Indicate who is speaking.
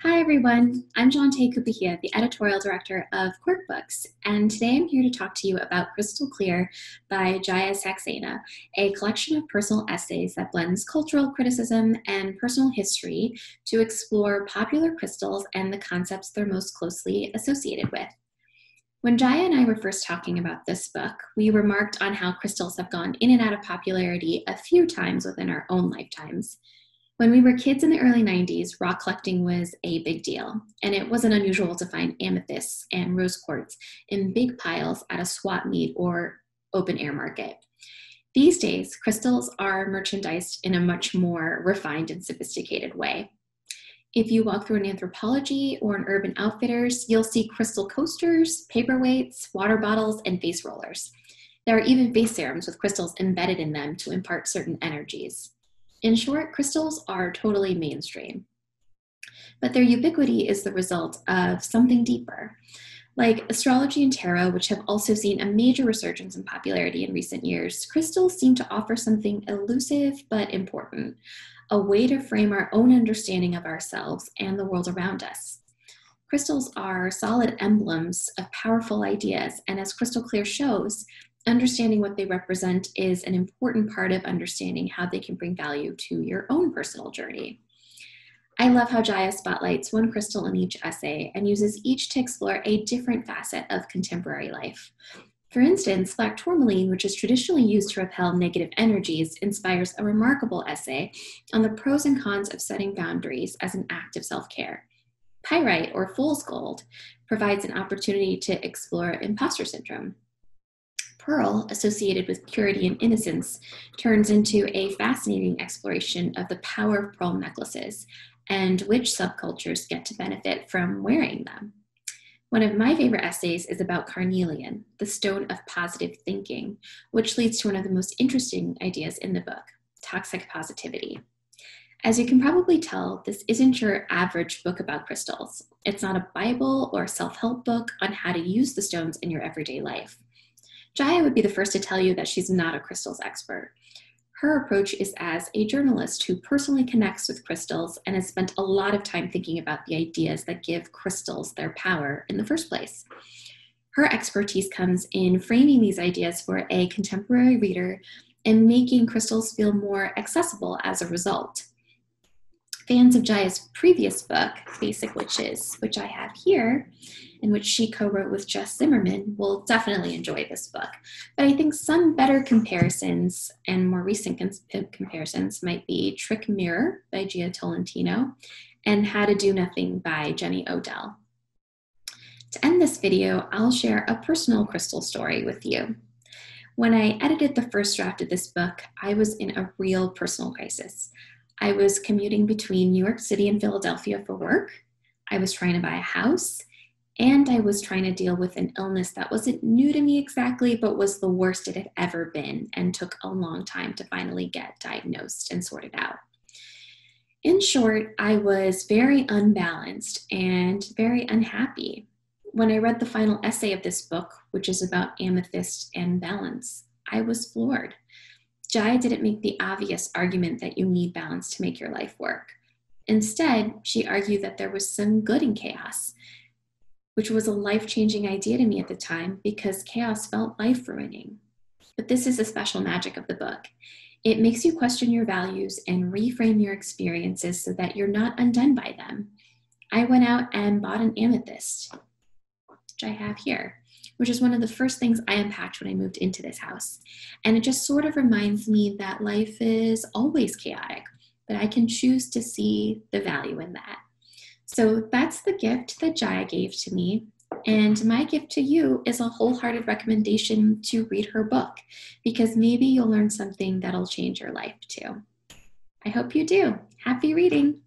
Speaker 1: Hi everyone, I'm Jhanteigh Kupihea, the editorial director of Quirk Books, and today I'm here to talk to you about Crystal Clear by Jaya Saxena, a collection of personal essays that blends cultural criticism and personal history to explore popular crystals and the concepts they're most closely associated with. When Jaya and I were first talking about this book, we remarked on how crystals have gone in and out of popularity a few times within our own lifetimes. When we were kids in the early 90s, rock collecting was a big deal, and it wasn't unusual to find amethysts and rose quartz in big piles at a swap meet or open air market. These days, crystals are merchandised in a much more refined and sophisticated way. If you walk through an Anthropologie or an Urban Outfitters, you'll see crystal coasters, paperweights, water bottles, and face rollers. There are even face serums with crystals embedded in them to impart certain energies. In short, crystals are totally mainstream, but their ubiquity is the result of something deeper. Like astrology and tarot, which have also seen a major resurgence in popularity in recent years, crystals seem to offer something elusive but important, a way to frame our own understanding of ourselves and the world around us. Crystals are solid emblems of powerful ideas, and as Crystal Clear shows, understanding what they represent is an important part of understanding how they can bring value to your own personal journey. I love how Jaya spotlights one crystal in each essay and uses each to explore a different facet of contemporary life. For instance, black tourmaline, which is traditionally used to repel negative energies, inspires a remarkable essay on the pros and cons of setting boundaries as an act of self-care. Pyrite, or fool's gold, provides an opportunity to explore imposter syndrome. Pearl, associated with purity and innocence, turns into a fascinating exploration of the power of pearl necklaces and which subcultures get to benefit from wearing them. One of my favorite essays is about carnelian, the stone of positive thinking, which leads to one of the most interesting ideas in the book, toxic positivity. As you can probably tell, this isn't your average book about crystals. It's not a Bible or self-help book on how to use the stones in your everyday life. Jaya would be the first to tell you that she's not a crystals expert. Her approach is as a journalist who personally connects with crystals and has spent a lot of time thinking about the ideas that give crystals their power in the first place. Her expertise comes in framing these ideas for a contemporary reader and making crystals feel more accessible as a result. Fans of Jaya's previous book, Basic Witches, which I have here, in which she co-wrote with Jess Zimmerman, will definitely enjoy this book. But I think some better comparisons and more recent comparisons might be Trick Mirror by Gia Tolentino and How to Do Nothing by Jenny Odell. To end this video, I'll share a personal crystal story with you. When I edited the first draft of this book, I was in a real personal crisis. I was commuting between New York City and Philadelphia for work. I was trying to buy a house, and I was trying to deal with an illness that wasn't new to me exactly, but was the worst it had ever been and took a long time to finally get diagnosed and sorted out. In short, I was very unbalanced and very unhappy. When I read the final essay of this book, which is about amethyst and balance, I was floored. Jaya didn't make the obvious argument that you need balance to make your life work. Instead, she argued that there was some good in chaos, which was a life-changing idea to me at the time because chaos felt life-ruining. But this is the special magic of the book. It makes you question your values and reframe your experiences so that you're not undone by them. I went out and bought an amethyst, which I have here, which is one of the first things I unpacked when I moved into this house. And it just sort of reminds me that life is always chaotic, but I can choose to see the value in that. So that's the gift that Jaya gave to me. And my gift to you is a wholehearted recommendation to read her book, because maybe you'll learn something that'll change your life too. I hope you do. Happy reading.